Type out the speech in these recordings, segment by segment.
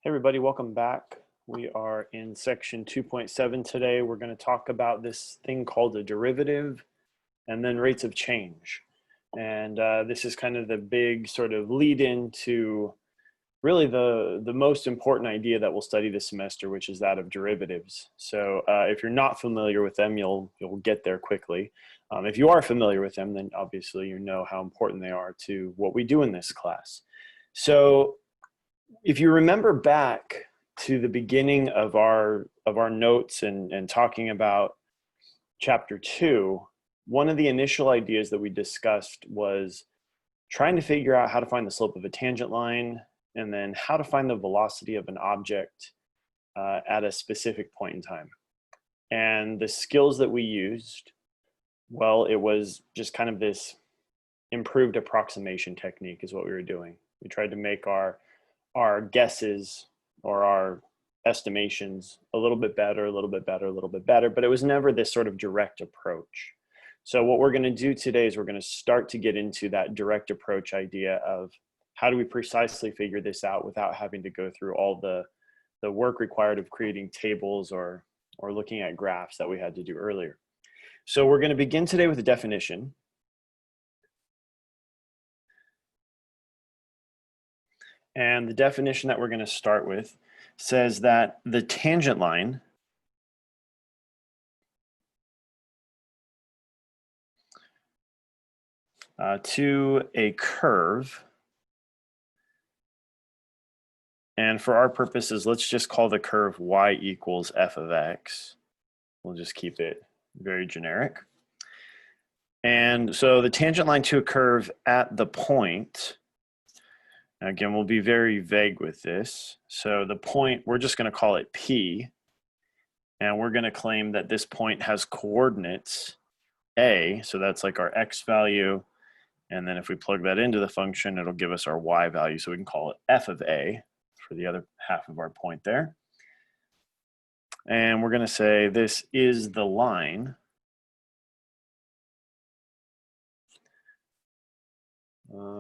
Hey everybody, welcome back. We are in section 2.7 today. We're going to talk about this thing called a derivative and then rates of change. And this is kind of the big sort of lead into really the most important idea that we'll study this semester, which is that of derivatives. So if you're not familiar with them, you'll get there quickly. If you are familiar with them, then obviously you know how important they are to what we do in this class. So if you remember back to the beginning of our notes and talking about chapter 2, one of the initial ideas that we discussed was trying to figure out how to find the slope of a tangent line and then how to find the velocity of an object at a specific point in time. And the skills that we used, well, it was just kind of this improved approximation technique is what we were doing. We tried to make our guesses or our estimations a little bit better, a little bit better, a little bit better, but it was never this sort of direct approach. So what we're going to do today is we're going to start to get into that direct approach idea of how do we precisely figure this out without having to go through all the work required of creating tables or looking at graphs that we had to do earlier. So we're going to begin today with a definition. And the definition that we're going to start with says that the tangent line to a curve, and for our purposes, let's just call the curve y equals f of x. We'll just keep it very generic. And so the tangent line to a curve at the point, again, we'll be very vague with this. So the point, we're just going to call it P, and we're going to claim that this point has coordinates A, so that's like our x value, and then if we plug that into the function, it'll give us our y value, so we can call it f of A for the other half of our point there. And we're going to say this is the line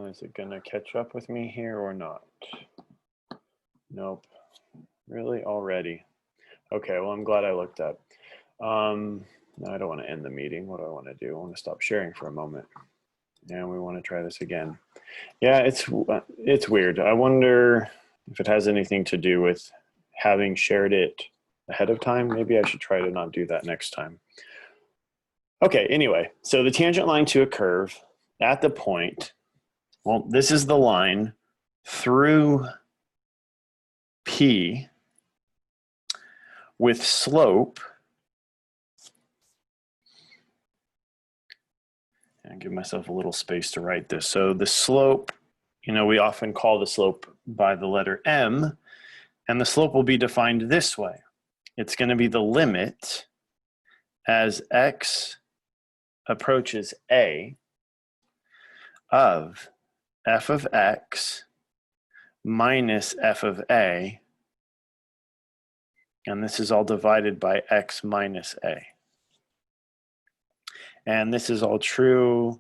is it going to catch up with me here or not? Nope. Really? Already? Okay, well, I'm glad I looked up. No, I don't want to end the meeting. What do I want to do? I want to stop sharing for a moment. And we want to try this again. Yeah, it's weird. I wonder if it has anything to do with having shared it ahead of time. Maybe I should try to not do that next time. Okay, anyway, so the tangent line to a curve at the point, well, this is the line through P with slope, and give myself a little space to write this. So the slope, we often call the slope by the letter M, and the slope will be defined this way. It's going to be the limit as x approaches A of f of x minus f of A, and this is all divided by x minus A. And this is all true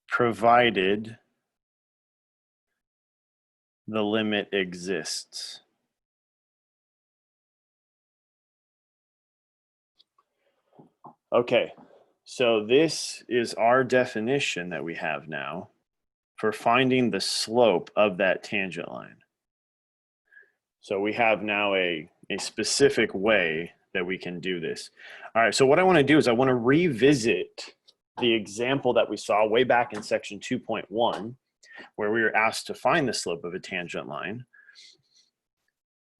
provided the limit exists. Okay, so this is our definition that we have now for finding the slope of that tangent line. So we have now a specific way that we can do this. All right, so what I want to do is I want to revisit the example that we saw way back in section 2.1, where we were asked to find the slope of a tangent line.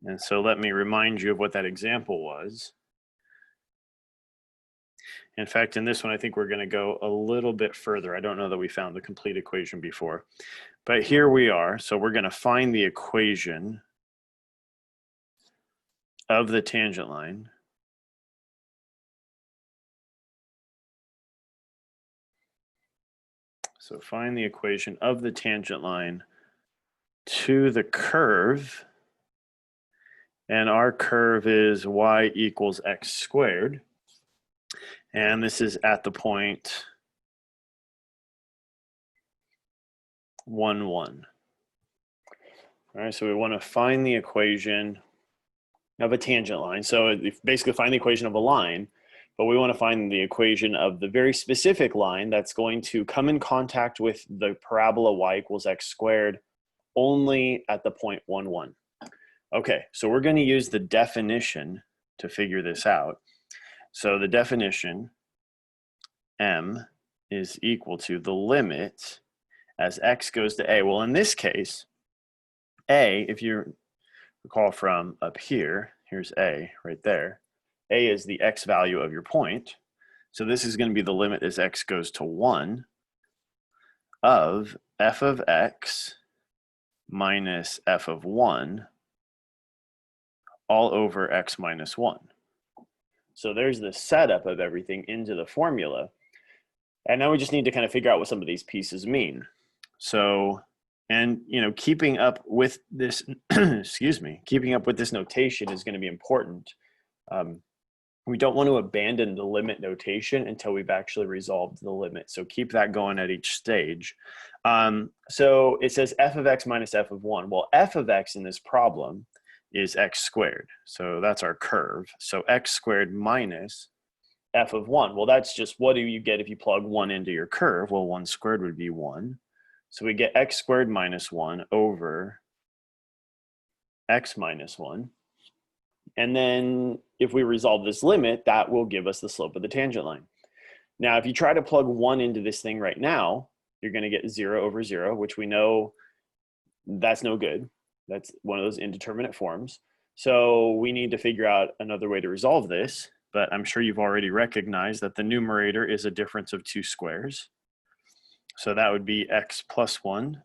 And so let me remind you of what that example was. In fact, in this one, I think we're going to go a little bit further. I don't know that we found the complete equation before, but here we are. So we're going to find the equation of the tangent line. So find the equation of the tangent line to the curve, and our curve is y equals x squared, and this is at the point 1, 1. All right, so we want to find the equation of a tangent line. So basically find the equation of a line, but we want to find the equation of the very specific line that's going to come in contact with the parabola y equals x squared only at the point 1, 1. Okay, so we're going to use the definition to figure this out. So the definition, m is equal to the limit as x goes to a. Well, in this case, a, if you recall from up here, here's a right there. A is the x value of your point. So this is going to be the limit as x goes to 1 of f of x minus f of 1 all over x minus 1. So there's the setup of everything into the formula. And now we just need to kind of figure out what some of these pieces mean. So, and keeping up with this, excuse me, keeping up with this notation is going to be important. We don't want to abandon the limit notation until we've actually resolved the limit. So keep that going at each stage. So it says f of x minus f of 1. Well, f of x in this problem is x squared. So that's our curve. So x squared minus f of 1. Well, that's just what do you get if you plug 1 into your curve? Well, 1 squared would be 1. So we get x squared minus 1 over x minus 1. And then if we resolve this limit, that will give us the slope of the tangent line. Now, if you try to plug 1 into this thing right now, you're going to get 0 over 0, which we know that's no good. That's one of those indeterminate forms. So we need to figure out another way to resolve this. But I'm sure you've already recognized that the numerator is a difference of 2 squares. So that would be x plus 1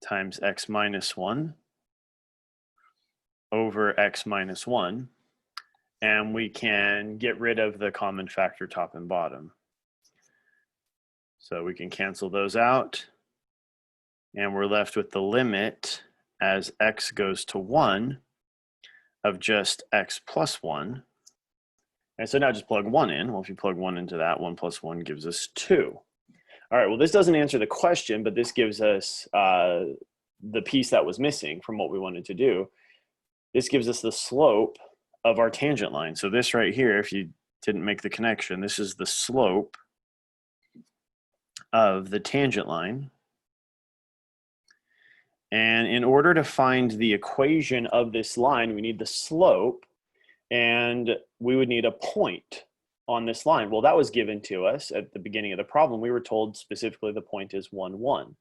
times x minus 1 over x minus 1. And we can get rid of the common factor top and bottom. So we can cancel those out. And we're left with the limit as x goes to 1 of just x plus 1. And so now just plug 1 in. Well, if you plug 1 into that, 1 plus 1 gives us 2. All right, well, this doesn't answer the question, but this gives us the piece that was missing from what we wanted to do. This gives us the slope of our tangent line. So this right here, if you didn't make the connection, this is the slope of the tangent line. And in order to find the equation of this line, we need the slope, and we would need a point on this line. Well, that was given to us at the beginning of the problem. We were told specifically the point is 1, 1.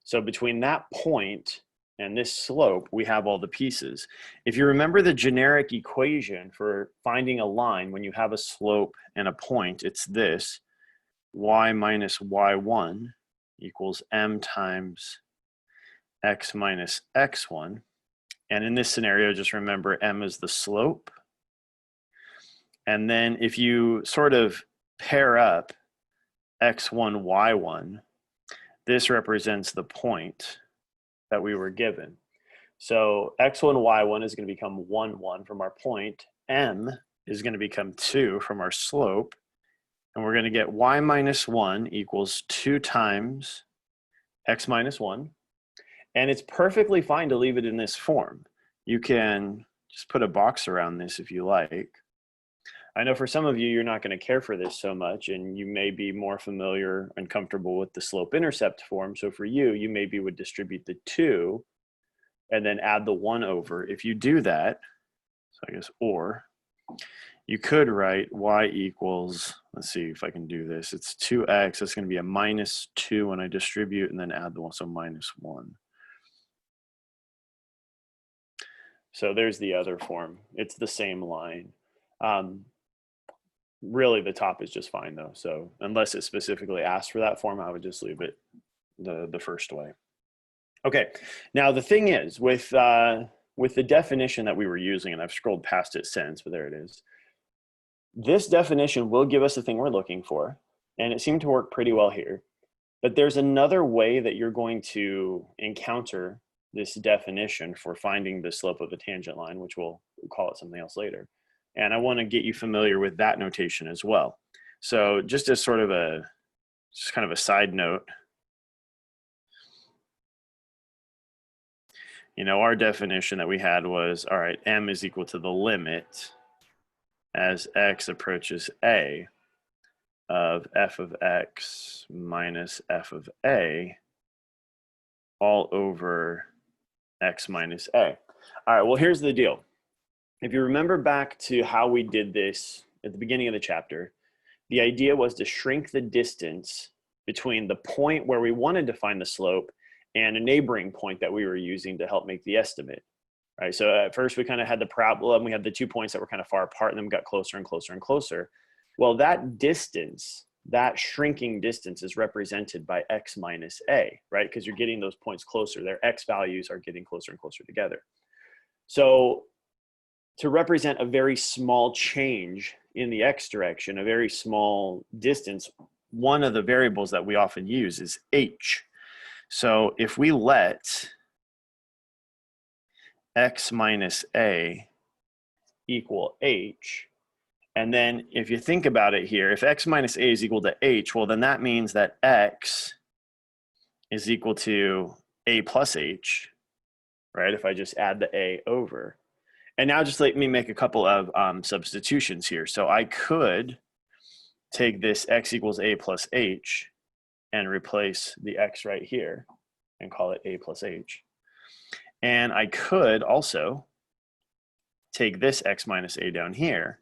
So between that point and this slope, we have all the pieces. If you remember the generic equation for finding a line when you have a slope and a point, it's this: y minus y1 equals m times x minus x1. And in this scenario, just remember m is the slope. And then if you sort of pair up x1, y1, this represents the point that we were given. So x1, y1 is going to become 1, 1 from our point. M is going to become 2 from our slope. And we're going to get y minus 1 equals 2 times x minus 1. And it's perfectly fine to leave it in this form. You can just put a box around this if you like. I know for some of you, you're not going to care for this so much, and you may be more familiar and comfortable with the slope-intercept form. So for you, you maybe would distribute the 2 and then add the 1 over. If you do that, so I guess or, you could write y equals, let's see if I can do this. It's 2x. That's going to be a minus 2 when I distribute, and then add the 1, so minus 1. So there's the other form. It's the same line. Really, the top is just fine though. So unless it specifically asks for that form, I would just leave it the first way. Okay, now the thing is with the definition that we were using, and I've scrolled past it since, but there it is. This definition will give us the thing we're looking for, and it seemed to work pretty well here. But there's another way that you're going to encounter this definition for finding the slope of a tangent line, which we'll call it something else later. And I want to get you familiar with that notation as well. So just as sort of just kind of a side note, you know, our definition that we had was, all right, m is equal to the limit as x approaches a of f of x minus f of a all over x minus a. All right, well, here's the deal. If you remember back to how we did this at the beginning of the chapter, the idea was to shrink the distance between the point where we wanted to find the slope and a neighboring point that we were using to help make the estimate, right? So at first we kind of had the problem, we had the 2 points that were kind of far apart, and then we got closer and closer and closer. Well, that distance, that shrinking distance is represented by x minus a, right? Because you're getting those points closer. Their x values are getting closer and closer together. So to represent a very small change in the x direction, a very small distance, one of the variables that we often use is h. So if we let x minus a equal h, and then if you think about it here, if x minus a is equal to h, well, then that means that x is equal to a plus h, right? If I just add the a over. And now just let me make a couple of substitutions here. So I could take this x equals a plus h and replace the x right here and call it a plus h. And I could also take this x minus a down here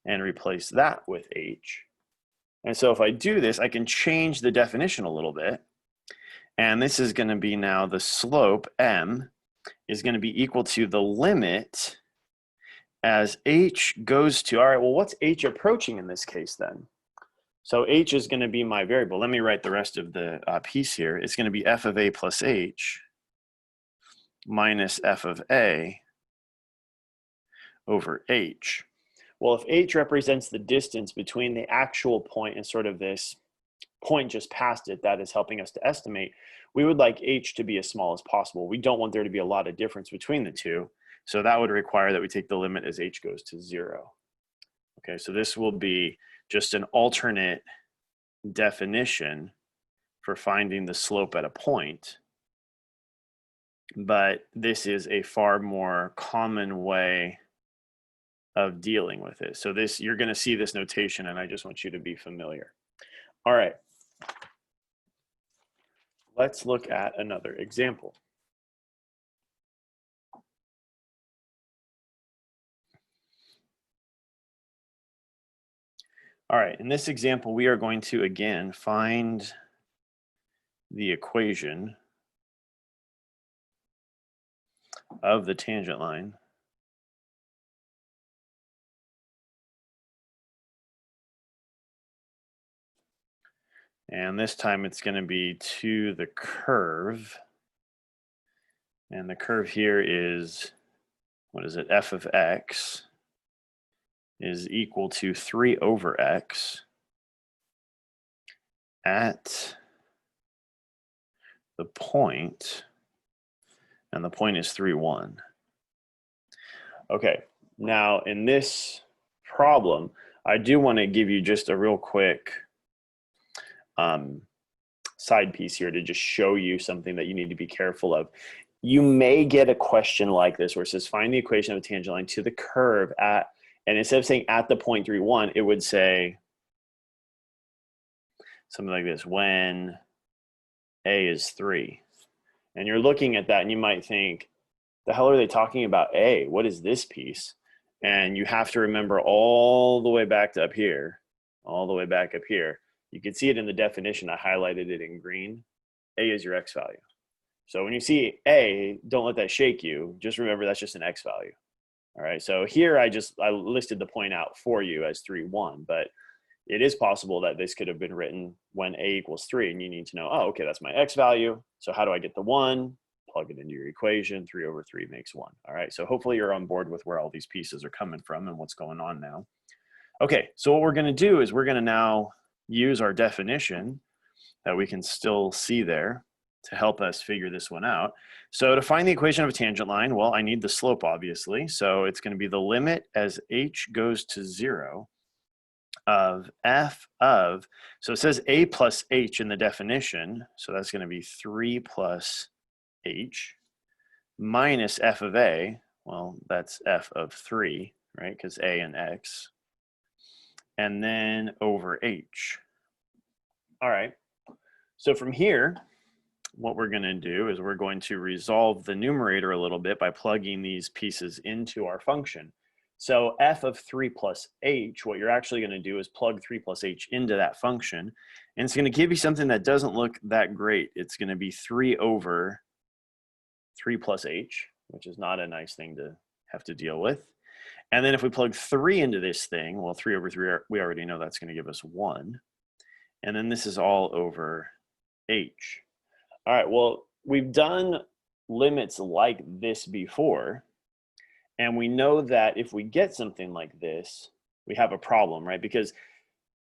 and replace that with h. And so if I do this, I can change the definition a little bit. And this is going to be now the slope, m, is going to be equal to the limit as h goes to, all right, well, what's h approaching in this case then? So h is going to be my variable. Let me write the rest of the piece here. It's going to be f of a plus h minus f of a over h. Well, if h represents the distance between the actual point and sort of this point just past it that is helping us to estimate, we would like h to be as small as possible. We don't want there to be a lot of difference between the two. So that would require that we take the limit as h goes to 0. Okay, so this will be just an alternate definition for finding the slope at a point. But this is a far more common way of dealing with it. So this, you're going to see this notation, and I just want you to be familiar. All right. Let's look at another example. All right, in this example, we are going to, again, find the equation of the tangent line. And this time it's going to be to the curve. And the curve here is, what is it, f of x is equal to 3 over x at the point, and the point is 3, 1. Okay, now in this problem, I do want to give you just a real quick side piece here to just show you something that you need to be careful of. You may get a question like this where it says, find the equation of a tangent line to the curve at, and instead of saying at the point 3, 1, it would say something like this, when a is 3. And you're looking at that and you might think, the hell are they talking about a? What is this piece? And you have to remember all the way back to up here, all the way back up here. You can see it in the definition. I highlighted it in green. A is your x value. So when you see a, don't let that shake you. Just remember that's just an x value. All right, so here I listed the point out for you as 3, 1, but it is possible that this could have been written when a equals 3, and you need to know, oh, okay, that's my x value. So how do I get the 1? Plug it into your equation. 3 over 3 makes 1. All right, so hopefully you're on board with where all these pieces are coming from and what's going on now. Okay, so what we're going to do is we're going to now use our definition that we can still see there to help us figure this one out. So to find the equation of a tangent line, well, I need the slope, obviously. So it's going to be the limit as h goes to 0 of f of, so it says a plus h in the definition. So that's going to be 3 plus h minus f of a, well, that's f of 3, right, because a and x, and then over h. All right, so from here, what we're going to do is we're going to resolve the numerator a little bit by plugging these pieces into our function. So f of 3 plus h, what you're actually going to do is plug 3 plus h into that function, and it's going to give you something that doesn't look that great. It's going to be 3 over 3 plus h, which is not a nice thing to have to deal with. And then if we plug 3 into this thing, well, 3 over 3, we already know that's going to give us 1. And then this is all over h. All right, well, we've done limits like this before, and we know that if we get something like this, we have a problem, right? Because if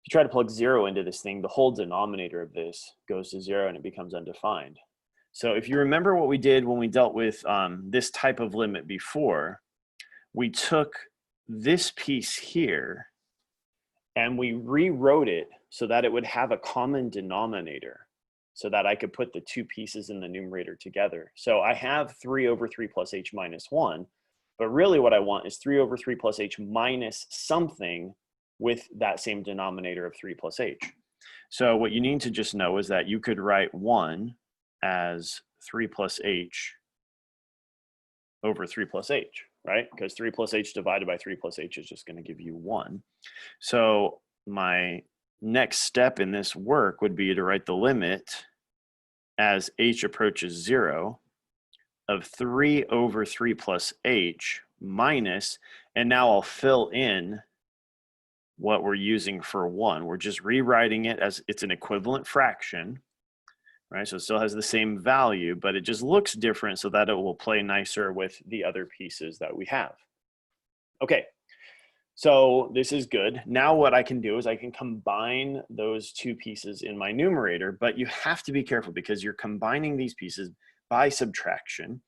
you try to plug 0 into this thing, the whole denominator of this goes to 0 and it becomes undefined. So if you remember what we did when we dealt with this type of limit before, we took this piece here and we rewrote it so that it would have a common denominator, so that I could put the two pieces in the numerator together. So I have 3 over 3 plus h minus 1, but really what I want is 3 over 3 plus h minus something with that same denominator of 3 plus h. So what you need to just know is that you could write 1 as 3 plus h over 3 plus h, right? Because 3 plus h divided by 3 plus h is just going to give you 1. So my next step in this work would be to write the limit as h approaches 0 of 3 over 3 plus h minus, and now I'll fill in what we're using for 1. We're just rewriting it as it's an equivalent fraction, right? So it still has the same value, but it just looks different so that it will play nicer with the other pieces that we have. Okay, so this is good. Now what I can do is I can combine those two pieces in my numerator, but you have to be careful because you're combining these pieces by subtraction.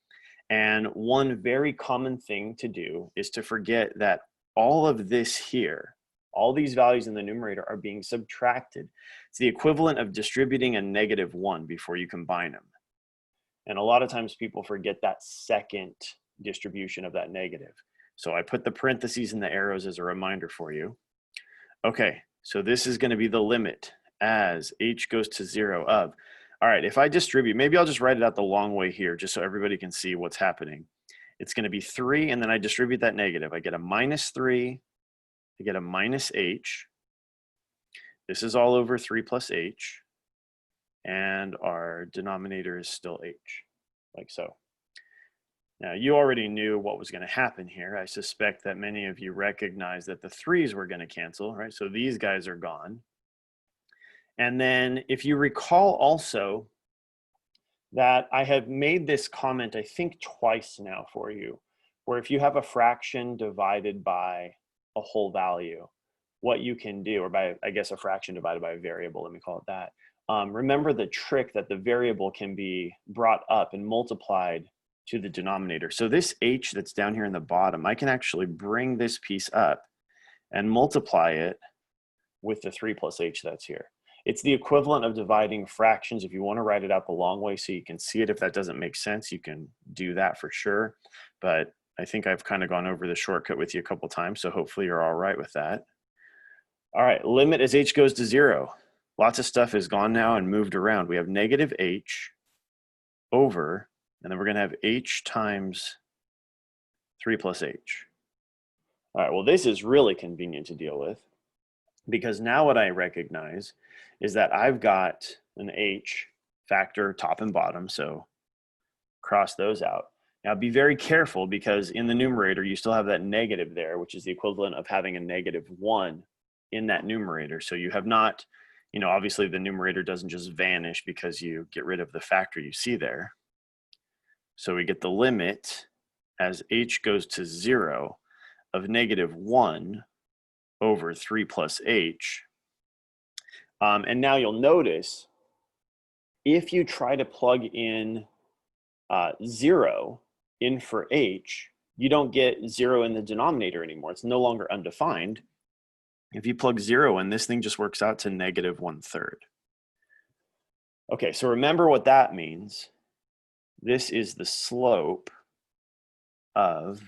And one very common thing to do is to forget that all of this here, all these values in the numerator are being subtracted. It's the equivalent of distributing a -1 before you combine them. And a lot of times people forget that second distribution of that negative. So I put the parentheses and the arrows as a reminder for you. Okay, so this is going to be the limit as h goes to 0 of. All right, if I distribute, maybe I'll just write it out the long way here just so everybody can see what's happening. It's going to be 3, and then I distribute that negative. I get a -3, I get a minus h. This is all over 3 plus h, and our denominator is still h, like so. Now, you already knew what was going to happen here. I suspect that many of you recognize that the 3's were going to cancel, right? So these guys are gone. And then if you recall also that I have made this comment, I think twice now for you, where if you have a fraction divided by a whole value, what you can do, or by, I guess, a fraction divided by a variable, let me call it that. Remember the trick that the variable can be brought up and multiplied to the denominator. So this h that's down here in the bottom, I can actually bring this piece up and multiply it with the 3 plus h that's here. It's the equivalent of dividing fractions. If you want to write it out the long way so you can see it, if that doesn't make sense, you can do that for sure. But I think I've kind of gone over the shortcut with you a couple times, so hopefully you're all right with that. All right, limit as h goes to 0. Lots of stuff is gone now and moved around. We have -h over, and then we're going to have h times 3 plus h. All right, well, this is really convenient to deal with because now what I recognize is that I've got an h factor top and bottom, so cross those out. Now be very careful because in the numerator you still have that negative there, which is the equivalent of having a -1 in that numerator. So you have not, obviously the numerator doesn't just vanish because you get rid of the factor you see there. So we get the limit as h goes to 0 of -1 over 3 plus h. And now you'll notice if you try to plug in 0 in for h, you don't get 0 in the denominator anymore. It's no longer undefined. If you plug 0 in, this thing just works out to -1/3. Okay, so remember what that means. This is the slope of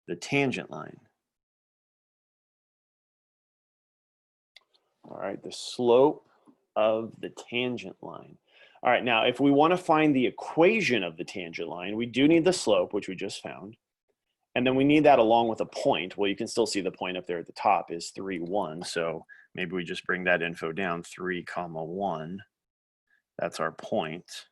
the tangent line. All right, the slope of the tangent line. All right, now if we want to find the equation of the tangent line, we do need the slope, which we just found. And then we need that along with a point. Well, you can still see the point up there at the top is 3, 1. So maybe we just bring that info down, 3, 1. That's our point.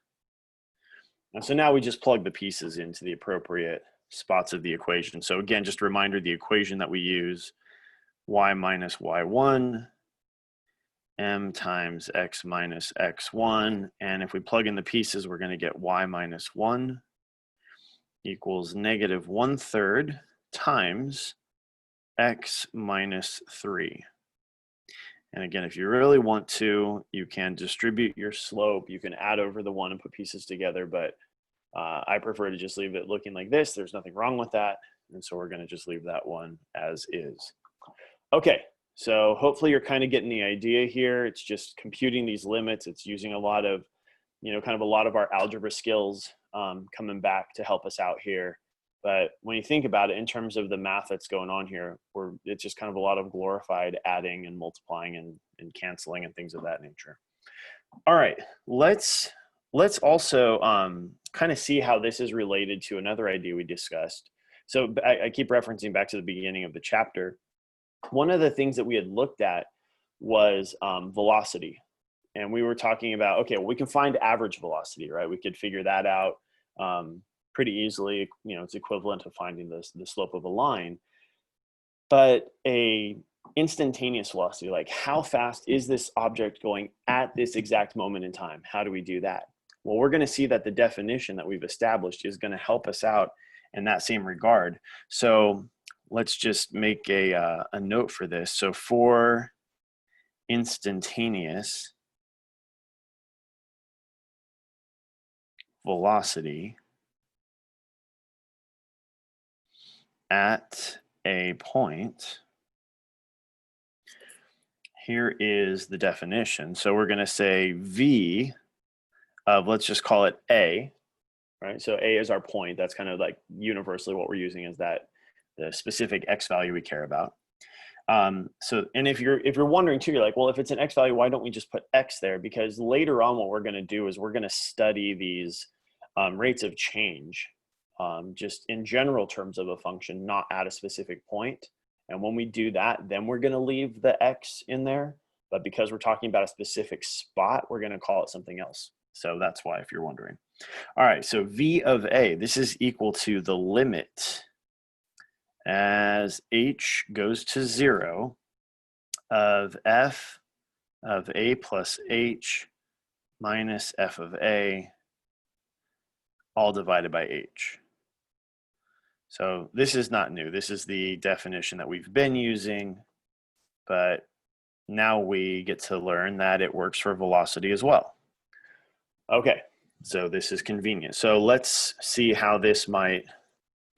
And so now we just plug the pieces into the appropriate spots of the equation. So again, just a reminder, the equation that we use, y minus y1, m times x minus x1. And if we plug in the pieces, we're going to get y minus 1 equals negative 1/3 times x minus 3. And again, if you really want to, you can distribute your slope. You can add over the 1 and put pieces together, but I prefer to just leave it looking like this. There's nothing wrong with that. And so we're going to just leave that one as is. Okay, so hopefully you're kind of getting the idea here. It's just computing these limits. It's using a lot of, kind of a lot of our algebra skills coming back to help us out here. But when you think about it in terms of the math that's going on here, it's just kind of a lot of glorified adding and multiplying and canceling and things of that nature. All right, let's also kind of see how this is related to another idea we discussed. So I keep referencing back to the beginning of the chapter. One of the things that we had looked at was velocity. And we were talking about, okay, well, we can find average velocity, right? We could figure that out pretty easily. It's equivalent to finding the slope of a line. But a instantaneous velocity, like how fast is this object going at this exact moment in time? How do we do that? Well, we're going to see that the definition that we've established is going to help us out in that same regard. So let's just make a note for this. So for instantaneous velocity at a point, here is the definition. So we're going to say v of, let's just call it a, right? So a is our point. That's kind of like universally what we're using is that the specific x value we care about. And if you're wondering too, you're like, well, if it's an x value, why don't we just put x there? Because later on, what we're going to do is we're going to study these rates of change, just in general terms of a function, not at a specific point. And when we do that, then we're going to leave the x in there. But because we're talking about a specific spot, we're going to call it something else. So that's why, if you're wondering. All right, so v of a, this is equal to the limit as h goes to 0 of f of a plus h minus f of a, all divided by h. So this is not new. This is the definition that we've been using, but now we get to learn that it works for velocity as well. Okay, so this is convenient. So let's see how this might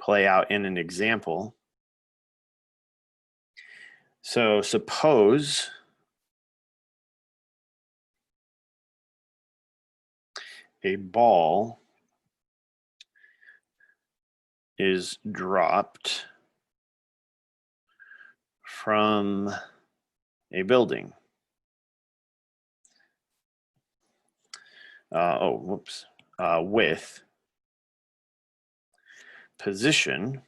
play out in an example. So suppose a ball is dropped from a building. With position,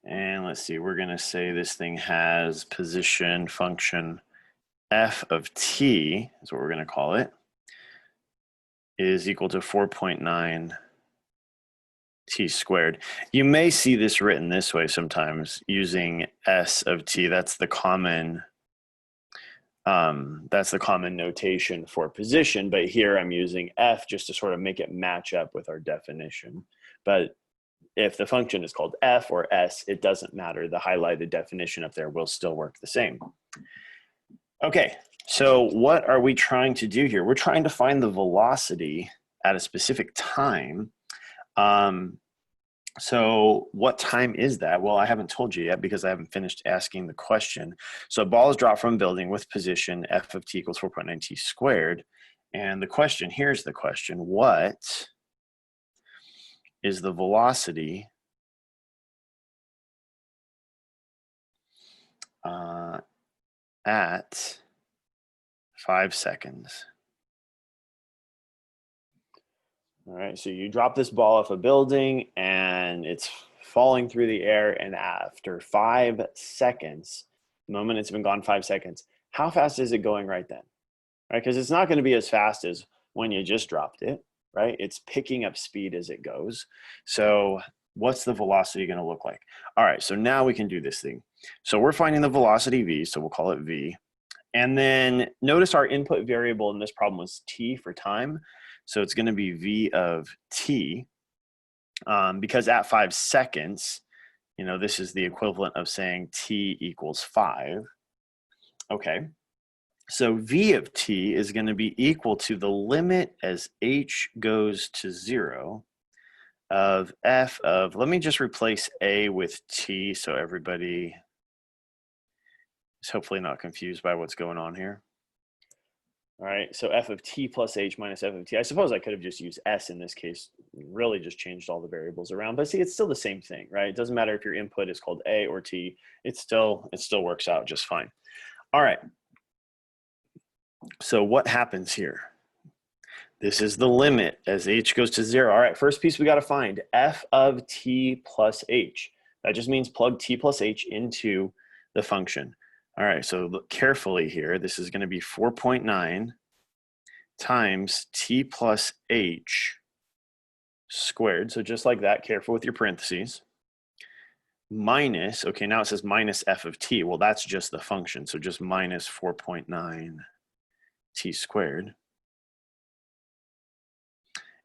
and let's see, we're going to say this thing has position function f of t, is what we're going to call it, is equal to 4.9 t squared. You may see this written this way sometimes using s of t. That's the common notation for position, but here I'm using f just to sort of make it match up with our definition. But if the function is called f or s, it doesn't matter. The highlighted definition up there will still work the same. Okay, so what are we trying to do here? We're trying to find the velocity at a specific time. So what time is that? Well, I haven't told you yet because I haven't finished asking the question. So a ball is dropped from a building with position f of t equals 4.9 t squared. And the question, here's the question, what is the velocity at 5 seconds. All right, so you drop this ball off a building and it's falling through the air, and after 5 seconds, the moment it's been gone 5 seconds, how fast is it going right then? Right, because it's not going to be as fast as when you just dropped it, right? It's picking up speed as it goes. So what's the velocity going to look like? All right, so now we can do this thing. So we're finding the velocity v, so we'll call it v. And then notice our input variable in this problem was t for time. So it's going to be v of t, because at 5 seconds, you know, this is the equivalent of saying t equals 5. Okay. So v of t is going to be equal to the limit as h goes to 0 of f of, let me just replace a with t so everybody is hopefully not confused by what's going on here. All right, so f of t plus h minus f of t. I suppose I could have just used s in this case, really just changed all the variables around, but see, it's still the same thing, right? It doesn't matter if your input is called a or t, it still works out just fine. All right, so what happens here? This is the limit as h goes to 0. All right, first piece we got to find, f of t plus h. That just means plug t plus h into the function. All right, so look carefully here. This is going to be 4.9 times t plus h squared. So just like that, careful with your parentheses. Minus, okay, now it says minus f of t. Well, that's just the function. So just minus 4.9 t squared.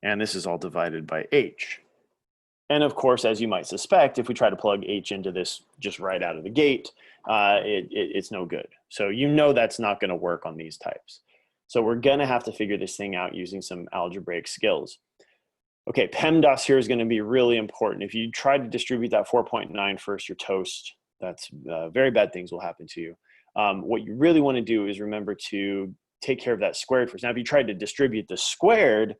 And this is all divided by h. And of course, as you might suspect, if we try to plug h into this just right out of the gate, it's no good. So you know that's not going to work on these types. So we're going to have to figure this thing out using some algebraic skills. Okay, PEMDAS here is going to be really important. If you try to distribute that 4.9 first, you're toast. That's very bad things will happen to you. What you really want to do is remember to take care of that squared first. Now, if you tried to distribute the squared,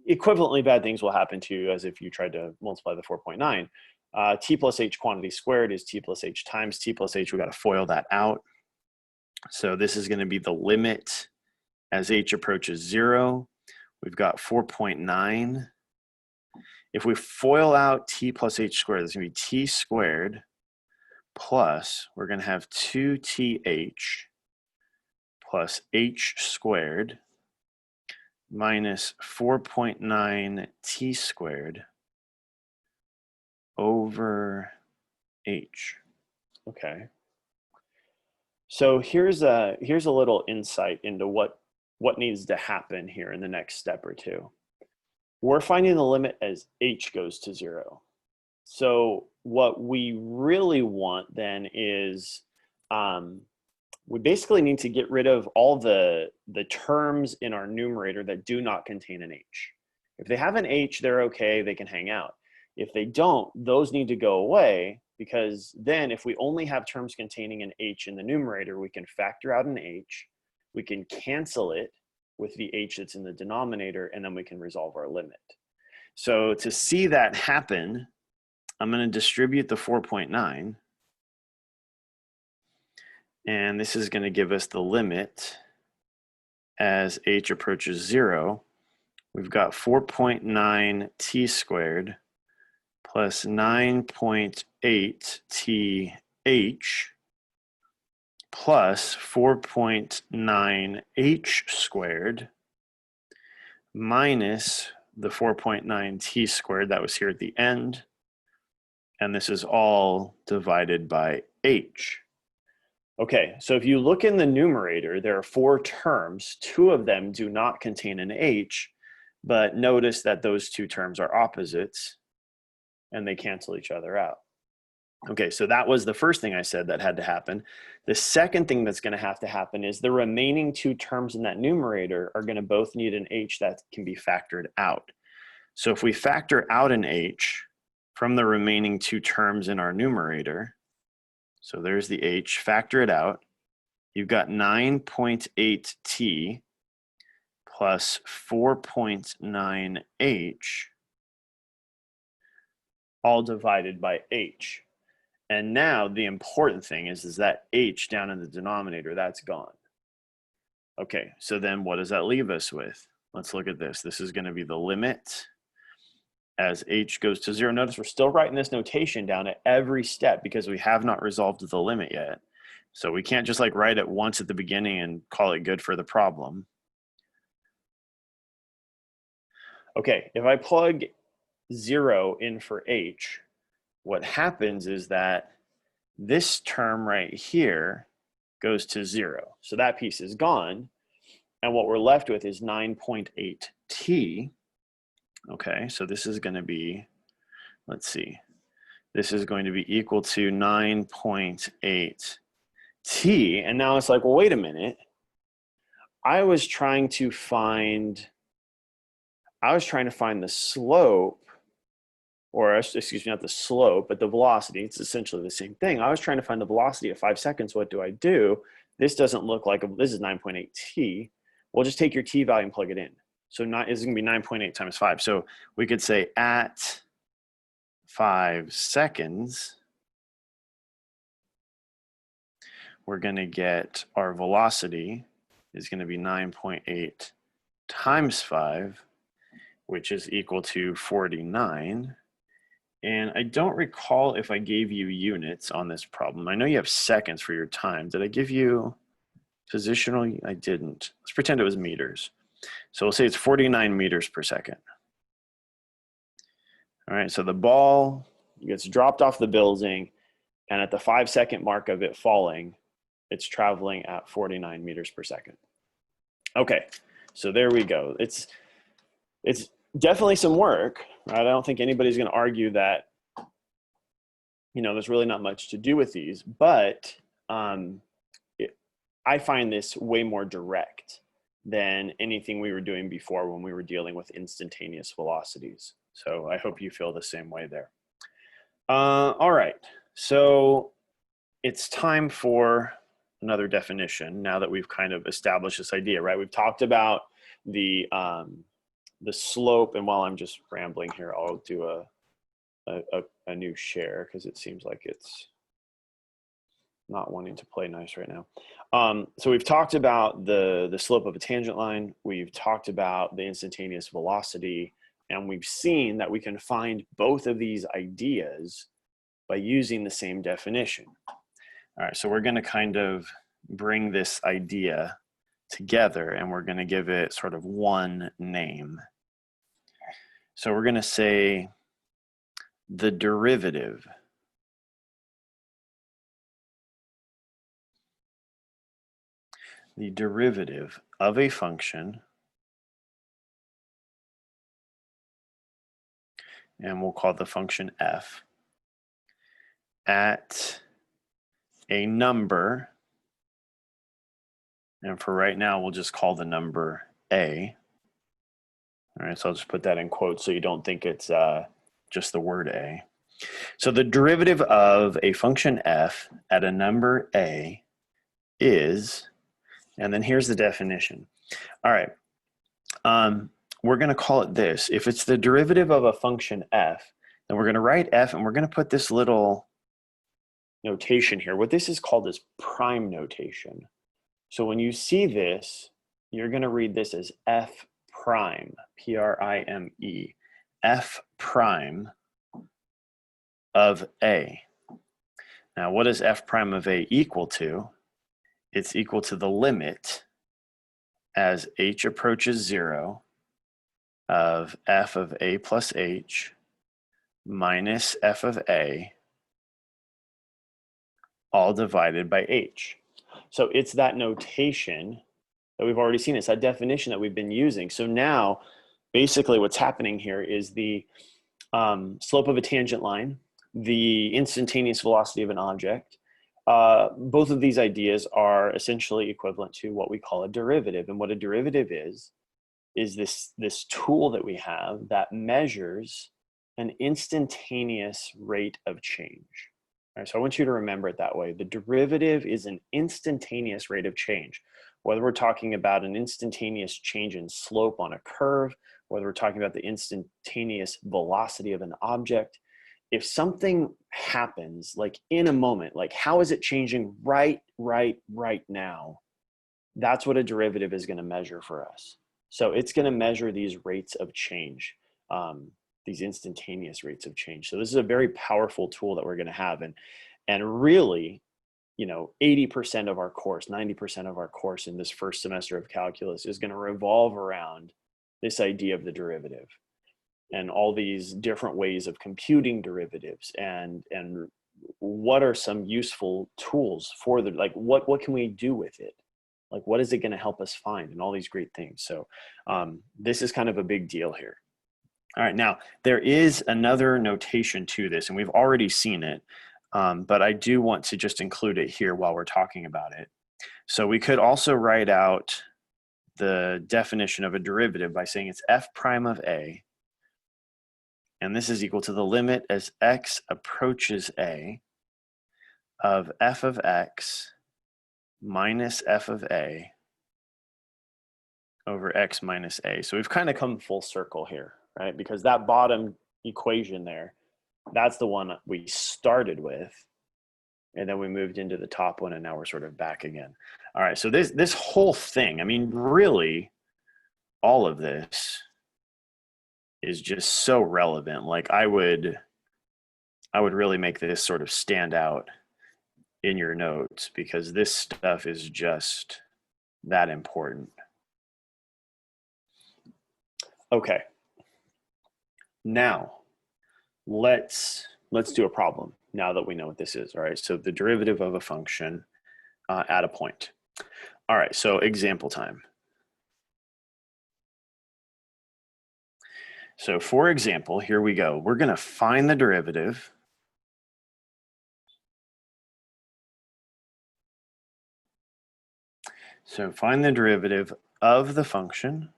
equivalently bad things will happen to you as if you tried to multiply the 4.9. T plus h quantity squared is t plus h times t plus h. We've got to FOIL that out. So this is going to be the limit as h approaches 0. We've got 4.9. If we FOIL out t plus h squared, that's going to be t squared plus, we're going to have 2th plus h squared minus 4.9 t squared over h. Okay. So here's a little insight into what needs to happen here in the next step or two. We're finding the limit as h goes to 0. So what we really want then is we basically need to get rid of all the terms in our numerator that do not contain an h. If they have an h, they're okay, they can hang out. If they don't, those need to go away, because then if we only have terms containing an h in the numerator, we can factor out an h, we can cancel it with the h that's in the denominator, and then we can resolve our limit. So to see that happen, I'm going to distribute the 4.9. And this is going to give us the limit as h approaches 0. We've got 4.9 t squared plus 9.8 th plus 4.9 h squared minus the 4.9 t squared that was here at the end. And this is all divided by h. Okay, so if you look in the numerator, there are 4 terms. 2 of them do not contain an h, but notice that those 2 terms are opposites and they cancel each other out. Okay, so that was the first thing I said that had to happen. The second thing that's going to have to happen is the remaining 2 terms in that numerator are going to both need an h that can be factored out. So if we factor out an h from the remaining 2 terms in our numerator, so there's the h, factor it out, you've got 9.8t plus 4.9h all divided by h. And now the important thing is that h down in the denominator, that's gone. Okay, so then what does that leave us with? Let's look at this. This is going to be the limit as h goes to 0. Notice we're still writing this notation down at every step because we have not resolved the limit yet. So we can't just like write it once at the beginning and call it good for the problem. Okay, if I plug 0 in for h, what happens is that this term right here goes to 0. So that piece is gone. And what we're left with is 9.8t. Okay, so this is going to be, let's see, this is going to be equal to 9.8t. And now it's like, well, wait a minute. I was trying to find the slope, or excuse me, not the slope, but the velocity. It's essentially the same thing. I was trying to find the velocity at 5 seconds. What do? This doesn't look like, this is 9.8t. Well, just take your t value and plug it in. So it's going to be 9.8 times 5. So we could say at 5 seconds, we're going to get our velocity is going to be 9.8 times 5, which is equal to 49. And I don't recall if I gave you units on this problem. I know you have seconds for your time. Did I give you positional? I didn't. Let's pretend it was meters. So we'll say it's 49 meters per second. All right, so the ball gets dropped off the building, and at the 5 second mark of it falling, it's traveling at 49 meters per second. Okay, so there we go. It's definitely some work, right? I don't think anybody's going to argue that, there's really not much to do with these, but I find this way more direct than anything we were doing before when we were dealing with instantaneous velocities. So I hope you feel the same way there. All right, so it's time for another definition now that we've kind of established this idea, right? We've talked about the slope, and while I'm just rambling here, I'll do a new share because it seems like it's not wanting to play nice right now. So we've talked about the slope of a tangent line. We've talked about the instantaneous velocity, and we've seen that we can find both of these ideas by using the same definition. All right, so we're going to kind of bring this idea together, and we're going to give it sort of one name. So we're going to say the derivative of a function, and we'll call the function f, at a number, and for right now, we'll just call the number a. All right, so I'll just put that in quotes so you don't think it's just the word a. So the derivative of a function f at a number a is, and then here's the definition. All right, we're going to call it this. If it's the derivative of a function f, then we're going to write f, and we're going to put this little notation here. What this is called is prime notation. So when you see this, you're going to read this as f prime, P-R-I-M-E, f prime of a. Now, what is f prime of a equal to? It's equal to the limit as h approaches 0 of f of a plus h minus f of a all divided by h. So it's that notation that we've already seen. It's that definition that we've been using. So now, basically what's happening here is the slope of a tangent line, the instantaneous velocity of an object. Both of these ideas are essentially equivalent to what we call a derivative. And what a derivative is this tool that we have that measures an instantaneous rate of change. All right, so I want you to remember it that way. The derivative is an instantaneous rate of change. Whether we're talking about an instantaneous change in slope on a curve, whether we're talking about the instantaneous velocity of an object, if something happens like in a moment, like how is it changing right now? That's what a derivative is going to measure for us. So it's going to measure these rates of change, these instantaneous rates of change. So this is a very powerful tool that we're going to have. And really, 80% of our course, 90% of our course in this first semester of calculus is going to revolve around this idea of the derivative and all these different ways of computing derivatives and what are some useful tools for like what can we do with it? Like, what is it going to help us find, and all these great things. So this is kind of a big deal here. All right, now there is another notation to this, and we've already seen it, but I do want to just include it here while we're talking about it. So we could also write out the definition of a derivative by saying it's f prime of a, and this is equal to the limit as x approaches a of f of x minus f of a over x minus a. So we've kind of come full circle here, right? Because that bottom equation there, that's the one we started with, and then we moved into the top one, and now we're sort of back again. All right, so this whole thing, I mean, really, all of this is just so relevant. Like I would really make this sort of stand out in your notes, because this stuff is just that important. Okay, now let's do a problem now that we know what this is. All right, so the derivative of a function at a point. All right, so example time. So for example, here we go. We're going to find the derivative So find the derivative of the function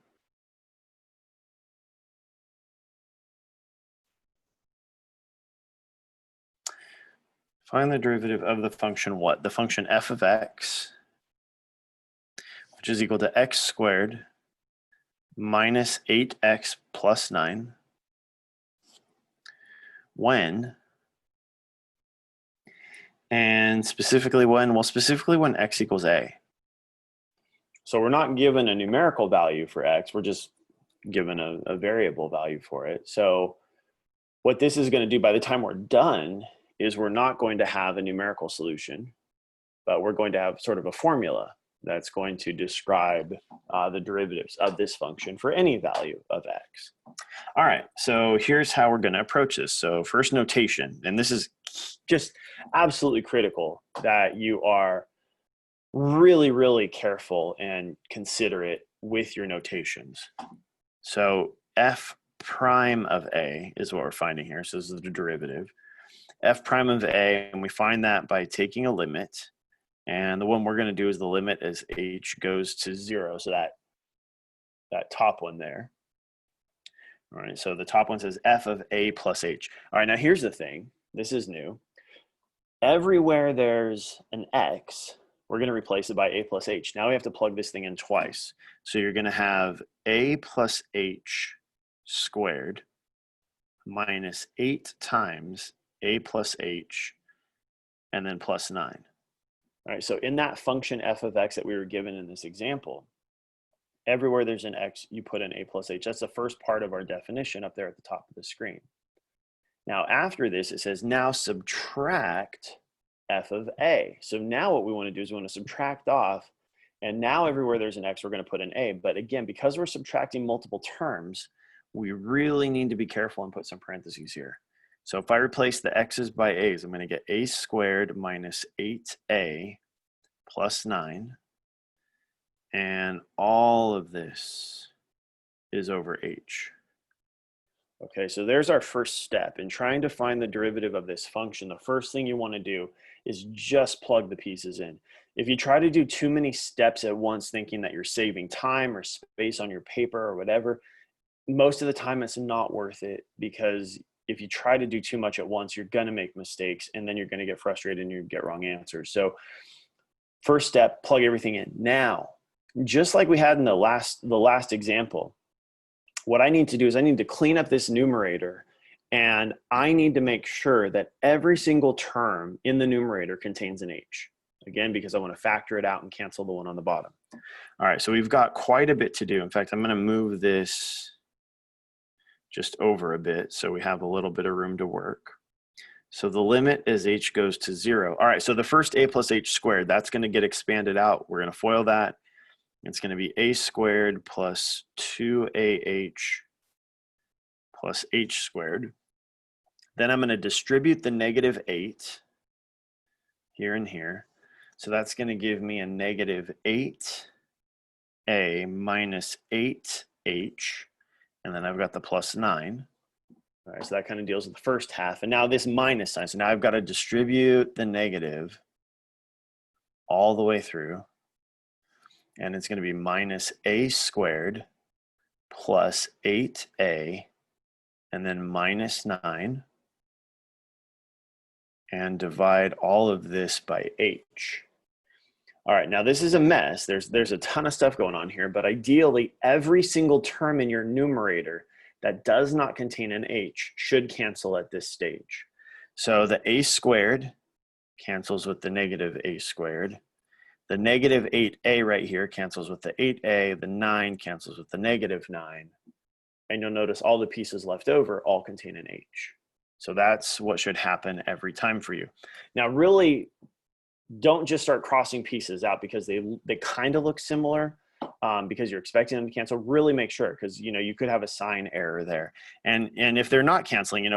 find the derivative of the function what? The function f of x, which is equal to x squared minus 8x plus 9 when, and specifically when? Well, specifically when x equals a. So we're not given a numerical value for x, we're just given a variable value for it. So what this is going to do by the time we're done is we're not going to have a numerical solution, but we're going to have sort of a formula that's going to describe the derivatives of this function for any value of x. All right, so here's how we're going to approach this. So first, notation, and this is just absolutely critical that you are really careful and considerate with your notations. So f prime of a is what we're finding here. So this is the derivative. F prime of a, and we find that by taking a limit. And the one we're going to do is the limit as h goes to 0. So that top one there. All right, so the top one says f of a plus h. All right, now here's the thing. This is new. Everywhere there's an x, we're going to replace it by a plus h. Now we have to plug this thing in twice. So you're going to have a plus h squared minus 8 times a plus h, and then plus 9. All right, so in that function f of x that we were given in this example, everywhere there's an x, you put in a plus h. That's the first part of our definition up there at the top of the screen. Now after this, it says now subtract f of a. So now what we want to do is we want to subtract off, and now everywhere there's an x, we're going to put an a. But again, because we're subtracting multiple terms, we really need to be careful and put some parentheses here. So if I replace the x's by a's, I'm going to get a squared minus 8a plus 9. And all of this is over h. Okay, so there's our first step. In trying to find the derivative of this function, the first thing you want to do is just plug the pieces in. If you try to do too many steps at once thinking that you're saving time or space on your paper or whatever, most of the time it's not worth it, because if you try to do too much at once, you're going to make mistakes, and then you're going to get frustrated and you get wrong answers. So first step, plug everything in. Now, just like we had in the last example, what I need to do is I need to clean up this numerator And I need to make sure that every single term in the numerator contains an h. Again, because I want to factor it out and cancel the one on the bottom. All right, so we've got quite a bit to do. In fact, I'm going to move this just over a bit so we have a little bit of room to work. So the limit as h goes to 0. All right, so the first a plus h squared, that's going to get expanded out. We're going to FOIL that. It's going to be a squared plus 2ah plus h squared. Then I'm going to distribute the negative 8 here and here. So that's going to give me a negative 8a minus 8h. And then I've got the plus 9. All right, so that kind of deals with the first half. And now this minus sign. So now I've got to distribute the negative all the way through. And it's going to be minus a squared plus 8a and then minus 9. And divide all of this by h. All right, now this is a mess. There's a ton of stuff going on here, but ideally every single term in your numerator that does not contain an h should cancel at this stage. So the a squared cancels with the negative a squared. The negative 8a right here cancels with the 8a. The 9 cancels with the negative 9. And you'll notice all the pieces left over all contain an h. So that's what should happen every time for you. Now really, don't just start crossing pieces out because they kind of look similar because you're expecting them to cancel. Really make sure, because you could have a sign error there. And if they're not canceling,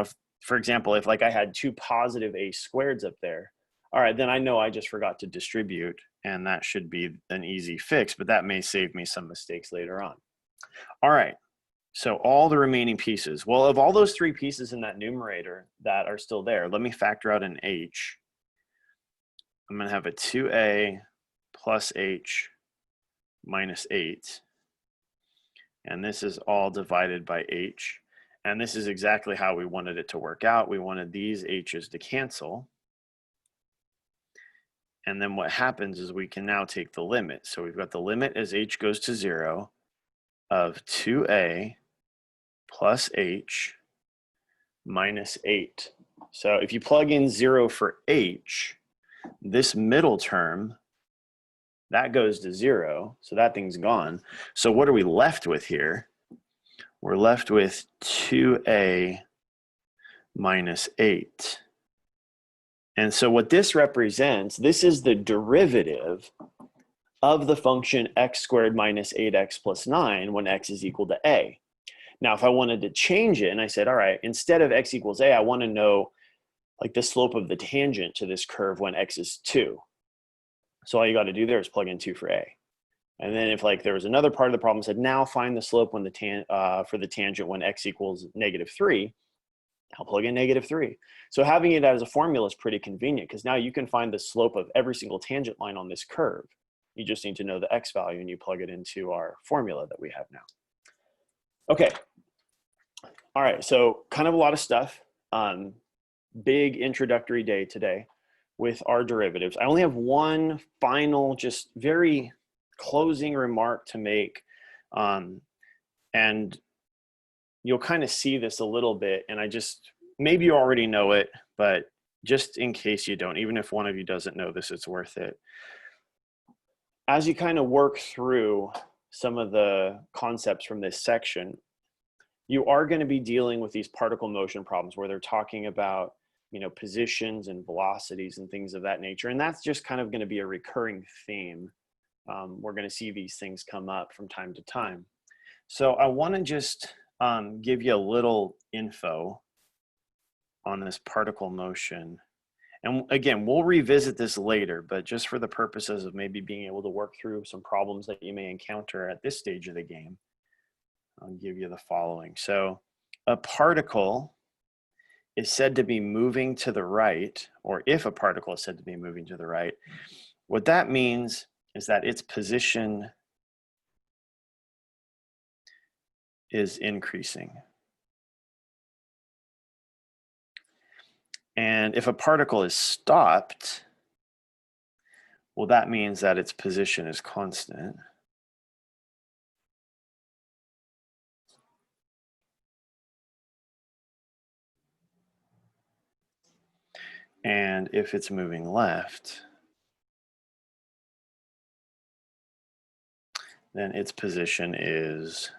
for example, if like I had 2 positive a squareds up there, all right, then I know I just forgot to distribute, and that should be an easy fix, but that may save me some mistakes later on. All right. So all the remaining pieces, well, of all those 3 pieces in that numerator that are still there, let me factor out an h. I'm going to have a 2a plus h minus 8. And this is all divided by h. And this is exactly how we wanted it to work out. We wanted these h's to cancel. And then what happens is we can now take the limit. So we've got the limit as h goes to 0 of 2a plus h minus 8. So if you plug in 0 for h, this middle term, that goes to 0. So that thing's gone. So what are we left with here? We're left with 2a minus 8. And so what this represents, this is the derivative of the function x squared minus 8x plus 9 when x is equal to a. Now, if I wanted to change it and I said, all right, instead of x equals a, I want to know like the slope of the tangent to this curve when x is 2. So all you got to do there is plug in 2 for a. And then if like there was another part of the problem that said, now find the slope when for the tangent when x equals -3, I'll plug in -3. So having it as a formula is pretty convenient because now you can find the slope of every single tangent line on this curve. You just need to know the x value and you plug it into our formula that we have now. Okay. All right, so kind of a lot of stuff. Big introductory day today with our derivatives. I only have one final, just very closing remark to make. And you'll kind of see this a little bit, and maybe you already know it, but just in case you don't, even if one of you doesn't know this, it's worth it. As you kind of work through some of the concepts from this section, you are going to be dealing with these particle motion problems where they're talking about, positions and velocities and things of that nature. And that's just kind of going to be a recurring theme. We're going to see these things come up from time to time. So I want to just give you a little info on this particle motion. And again, we'll revisit this later, but just for the purposes of maybe being able to work through some problems that you may encounter at this stage of the game, I'll give you the following. So a particle is said to be moving to the right, or if a particle is said to be moving to the right, what that means is that its position is increasing. And if a particle is stopped, well, that means that its position is constant. And if it's moving left, then its position is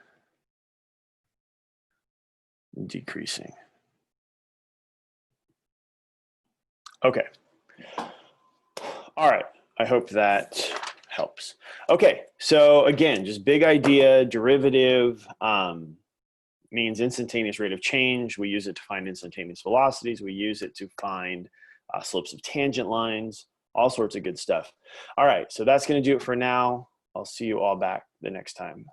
decreasing. Okay. All right. I hope that helps. Okay. So again, just big idea, derivative means instantaneous rate of change. We use it to find instantaneous velocities. We use it to find slopes of tangent lines, all sorts of good stuff. All right. So that's going to do it for now. I'll see you all back the next time.